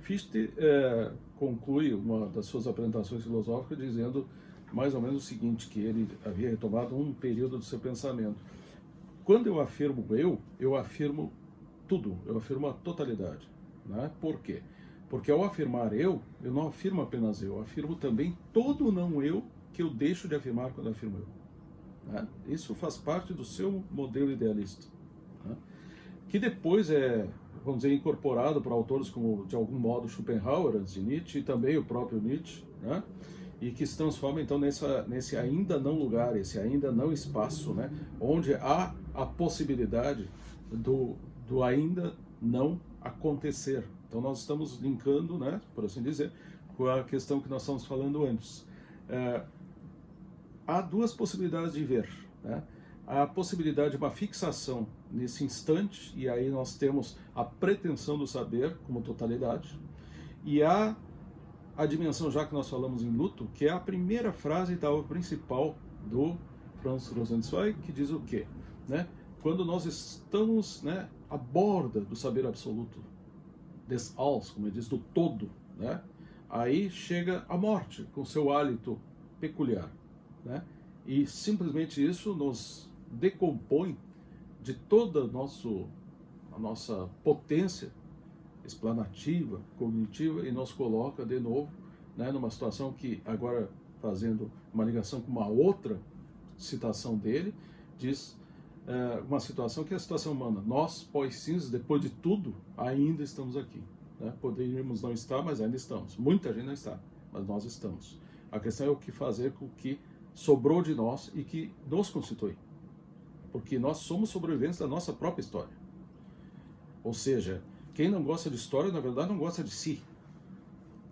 Fichte conclui uma das suas apresentações filosóficas dizendo mais ou menos o seguinte, que ele havia retomado um período do seu pensamento. Quando eu afirmo eu afirmo tudo, eu afirmo a totalidade. Né? Por quê? Porque ao afirmar eu não afirmo apenas eu afirmo também todo o não eu que eu deixo de afirmar quando afirmo eu. Né? Isso faz parte do seu modelo idealista. Né? Que depois vamos dizer, incorporado por autores como, de algum modo, Schopenhauer, antes de Nietzsche, e também o próprio Nietzsche, né? E que se transforma, então, nesse ainda não lugar, esse ainda não espaço, né? Onde há a possibilidade do ainda não acontecer. Então, nós estamos linkando, né, por assim dizer, com a questão que nós estamos falando antes. Há duas possibilidades de ver, né? A possibilidade de uma fixação nesse instante, e aí nós temos a pretensão do saber como totalidade, e a dimensão, já que nós falamos em luto, que é a primeira frase da obra principal do Franz Rosenzweig, que diz o quê? Né? Quando nós estamos, né, à borda do saber absoluto, des Alls, como ele diz, do todo, né? Aí chega a morte, com seu hálito peculiar. Né? E simplesmente isso nos decompõe de toda a nossa potência explanativa, cognitiva, e nos coloca de novo, né, numa situação que, agora fazendo uma ligação com uma outra citação dele, diz uma situação que é a situação humana. Nós, pós-cinzas, depois de tudo, ainda estamos aqui. Né? Poderíamos não estar, mas ainda estamos. Muita gente não está, mas nós estamos. A questão é o que fazer com o que sobrou de nós e que nos constitui. Porque nós somos sobreviventes da nossa própria história. Ou seja, quem não gosta de história, na verdade, não gosta de si.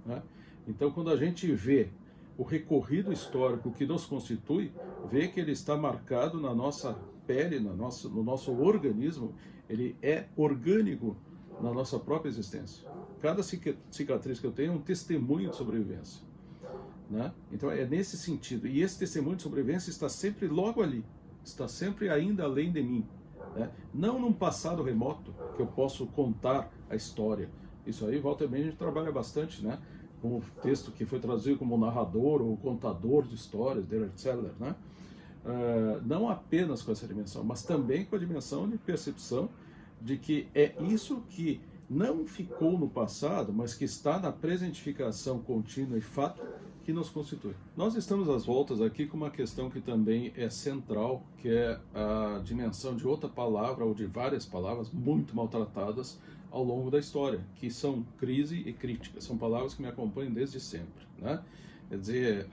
Né? Então, quando a gente vê o recorrido histórico que nos constitui, vê que ele está marcado na nossa pele, no nosso organismo, ele é orgânico na nossa própria existência. Cada cicatriz que eu tenho é um testemunho de sobrevivência. Né? Então é nesse sentido, e esse testemunho de sobrevivência está sempre logo ali, está sempre ainda além de mim, né? Não num passado remoto que eu posso contar a história. Isso aí, volta e meia, a gente trabalha bastante, né? Com o texto que foi traduzido como narrador ou contador de histórias, Derek-Seller, né? Não apenas com essa dimensão, mas também com a dimensão de percepção de que é isso que não ficou no passado, mas que está na presentificação contínua e fato que nos constitui. Nós estamos às voltas aqui com uma questão que também é central, que é a dimensão de outra palavra, ou de várias palavras muito maltratadas ao longo da história, que são crise e crítica. São palavras que me acompanham desde sempre. Né? Quer dizer,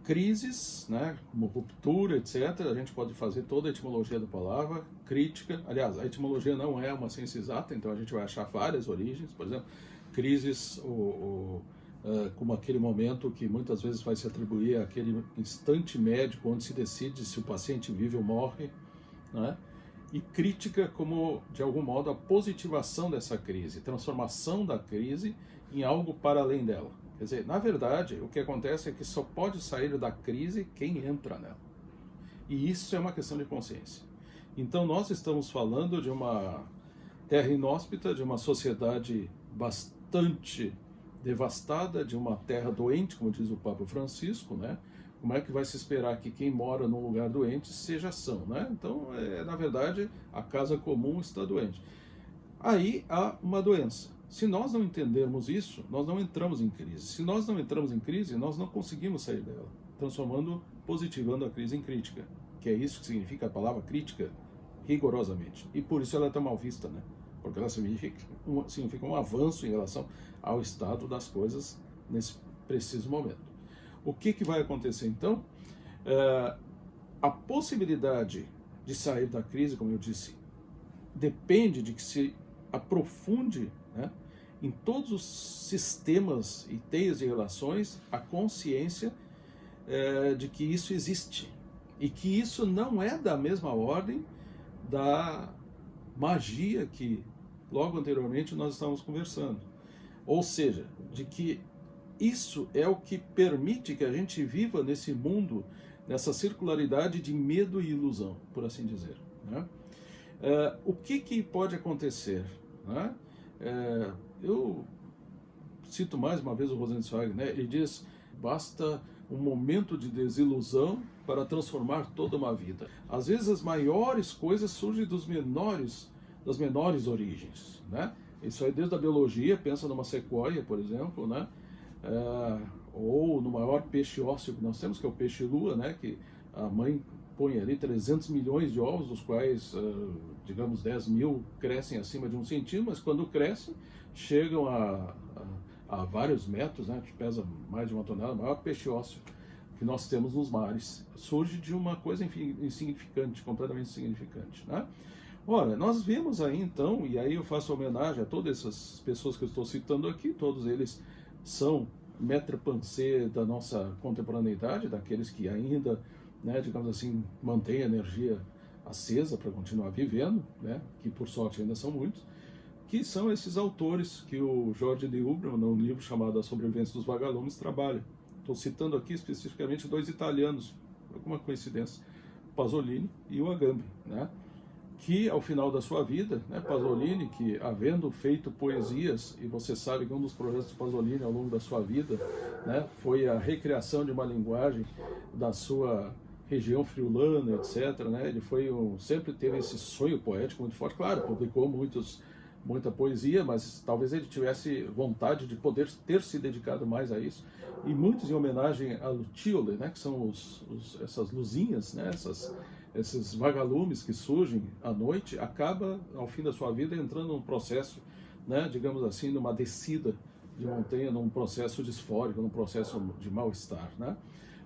crises, né, como ruptura, etc., a gente pode fazer toda a etimologia da palavra. Crítica, aliás, a etimologia não é uma ciência exata, então a gente vai achar várias origens. Por exemplo, crises, como aquele momento que muitas vezes vai se atribuir àquele instante médico onde se decide se o paciente vive ou morre, né? E crítica como, de algum modo, a positivação dessa crise, transformação da crise em algo para além dela. Quer dizer, na verdade, o que acontece é que só pode sair da crise quem entra nela. E isso é uma questão de consciência. Então nós estamos falando de uma terra inóspita, de uma sociedade bastante devastada, de uma terra doente, como diz o Papa Francisco, né? Como é que vai se esperar que quem mora num lugar doente seja são, né? Então, na verdade, a casa comum está doente. Aí há uma doença. Se nós não entendermos isso, nós não entramos em crise. Se nós não entramos em crise, nós não conseguimos sair dela, positivando a crise em crítica, que é isso que significa a palavra crítica, rigorosamente. E por isso ela é tão mal vista, né? Porque ela significa um avanço em relação ao estado das coisas nesse preciso momento. O que vai acontecer então? A possibilidade de sair da crise, como eu disse, depende de que se aprofunde, né, em todos os sistemas e teias de relações a consciência de que isso existe e que isso não é da mesma ordem da magia que logo anteriormente nós estávamos conversando. Ou seja, de que isso é o que permite que a gente viva nesse mundo, nessa circularidade de medo e ilusão, por assim dizer. Né? O que pode acontecer? Né? Eu cito mais uma vez o Rosenzweig, né? Ele diz: basta um momento de desilusão para transformar toda uma vida. Às vezes as maiores coisas surgem das menores origens, né? Isso aí desde a biologia, pensa numa sequoia, por exemplo, né? Ou no maior peixe ósseo que nós temos, que é o peixe-lua, né? Que a mãe põe ali 300 milhões de ovos, dos quais, digamos, 10 mil crescem acima de 1 centímetro, mas quando crescem, chegam a vários metros, né? Pesa mais de 1 tonelada, o maior peixe ósseo que nós temos nos mares. Surge de uma coisa insignificante, completamente insignificante, né? Ora, nós vemos aí então, e aí eu faço homenagem a todas essas pessoas que eu estou citando aqui, todos eles são maître pensée da nossa contemporaneidade, daqueles que ainda, né, digamos assim, mantêm a energia acesa para continuar vivendo, né, que por sorte ainda são muitos, que são esses autores que o Jorge de Huberman, num livro chamado A Sobrevivência dos Vagalumes, trabalha. Estou citando aqui especificamente 2 italianos, alguma coincidência, Pasolini e o Agamben, né? Que ao final da sua vida, né, Pasolini, que havendo feito poesias, e você sabe que um dos projetos de Pasolini ao longo da sua vida, né, foi a recriação de uma linguagem da sua região friulana, etc., né, ele sempre teve esse sonho poético muito forte, claro, publicou muita poesia, mas talvez ele tivesse vontade de poder ter se dedicado mais a isso, e muitos em homenagem a Luciole, né, que são essas luzinhas, né, esses vagalumes que surgem à noite, acaba, ao fim da sua vida, entrando num processo, né, digamos assim, numa descida de montanha, num processo disfórico, num processo de mal-estar, né?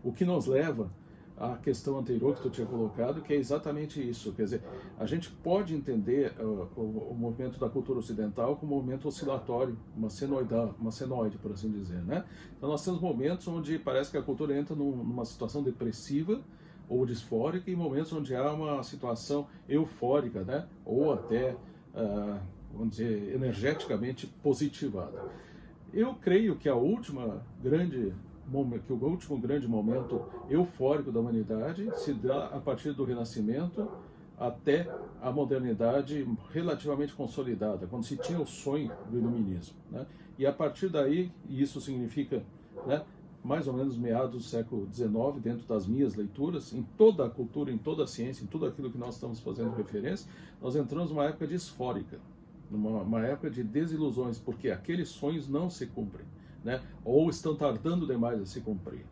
O que nos leva à questão anterior que tu tinha colocado, que é exatamente isso. Quer dizer, a gente pode entender o movimento da cultura ocidental como um movimento oscilatório, uma senoide, por assim dizer, né? Então nós temos momentos onde parece que a cultura entra numa situação depressiva, ou disfórica, em momentos onde há uma situação eufórica, né? Ou até, vamos dizer, energeticamente positivada. Eu creio que o último grande momento eufórico da humanidade se dá a partir do Renascimento até a modernidade relativamente consolidada, quando se tinha o sonho do iluminismo, né? E a partir daí, e isso significa, né, mais ou menos meados do século XIX, dentro das minhas leituras, em toda a cultura, em toda a ciência, em tudo aquilo que nós estamos fazendo referência, nós entramos numa época disfórica, numa época de desilusões, porque aqueles sonhos não se cumprem, né? Ou estão tardando demais a se cumprir.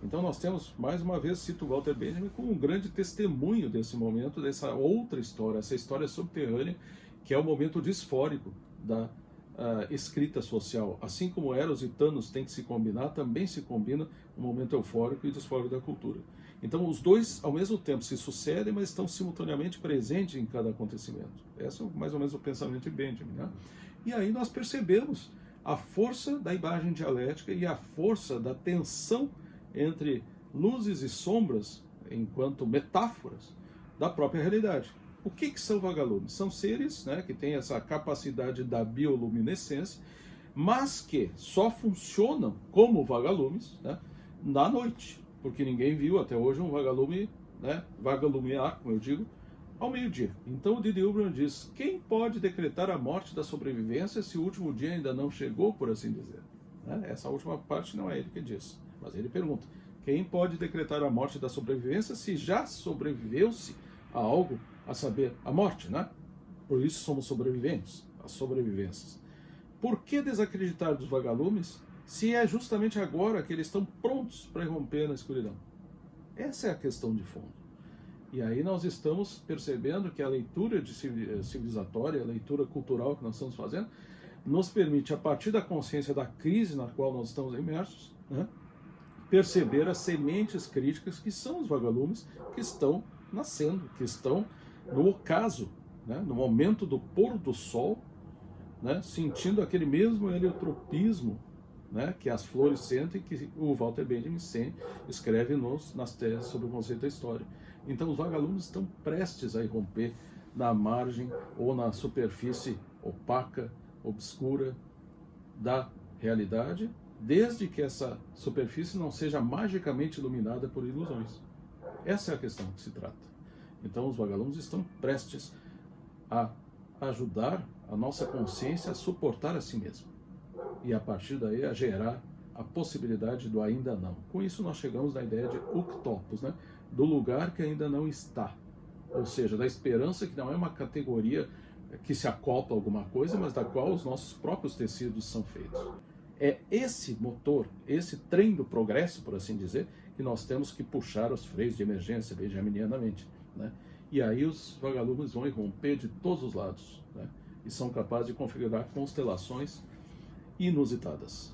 Então nós temos, mais uma vez, cito Walter Benjamin como um grande testemunho desse momento, dessa outra história, essa história subterrânea, que é o momento disfórico da escrita social. Assim como Eros e Thanos têm que se combinar, também se combina o momento eufórico e disfórico da cultura. Então os dois, ao mesmo tempo, se sucedem, mas estão simultaneamente presentes em cada acontecimento. Esse é mais ou menos o pensamento de Benjamin, né? E aí nós percebemos a força da imagem dialética e a força da tensão entre luzes e sombras, enquanto metáforas, da própria realidade. O que são vagalumes? São seres, né, que têm essa capacidade da bioluminescência, mas que só funcionam como vagalumes, né, na noite, porque ninguém viu até hoje um vagalume, né, vagalumear, como eu digo, ao meio-dia. Então o Didi Huberman diz: quem pode decretar a morte da sobrevivência se o último dia ainda não chegou, por assim dizer? Né? Essa última parte não é ele que diz, mas ele pergunta: quem pode decretar a morte da sobrevivência se já sobreviveu-se a algo, a saber, a morte, né? Por isso somos sobreviventes, as sobrevivências. Por que desacreditar dos vagalumes se é justamente agora que eles estão prontos para irromper na escuridão? Essa é a questão de fundo. E aí nós estamos percebendo que a leitura civilizatória, a leitura cultural que nós estamos fazendo, nos permite, a partir da consciência da crise na qual nós estamos imersos, né, perceber as sementes críticas que são os vagalumes que estão nascendo, que estão no ocaso, né, no momento do pôr do sol, né, sentindo aquele mesmo heliotropismo, né, que as flores sentem, que o Walter Benjamin escreve nas teses sobre o conceito da história. Então os vagalumes estão prestes a irromper na margem ou na superfície opaca, obscura da realidade, desde que essa superfície não seja magicamente iluminada por ilusões. Essa é a questão que se trata. Então os vagalumes estão prestes a ajudar a nossa consciência a suportar a si mesma. e a partir daí a gerar a possibilidade do ainda não. Com isso nós chegamos na ideia de uktopos, né? Do lugar que ainda não está, ou seja, da esperança, que não é uma categoria que se acopla a alguma coisa, mas da qual os nossos próprios tecidos são feitos. É esse motor, esse trem do progresso, por assim dizer, que nós temos que puxar os freios de emergência benjaminianamente, né? E aí os vagalumes vão irromper de todos os lados, né? E são capazes de configurar constelações inusitadas.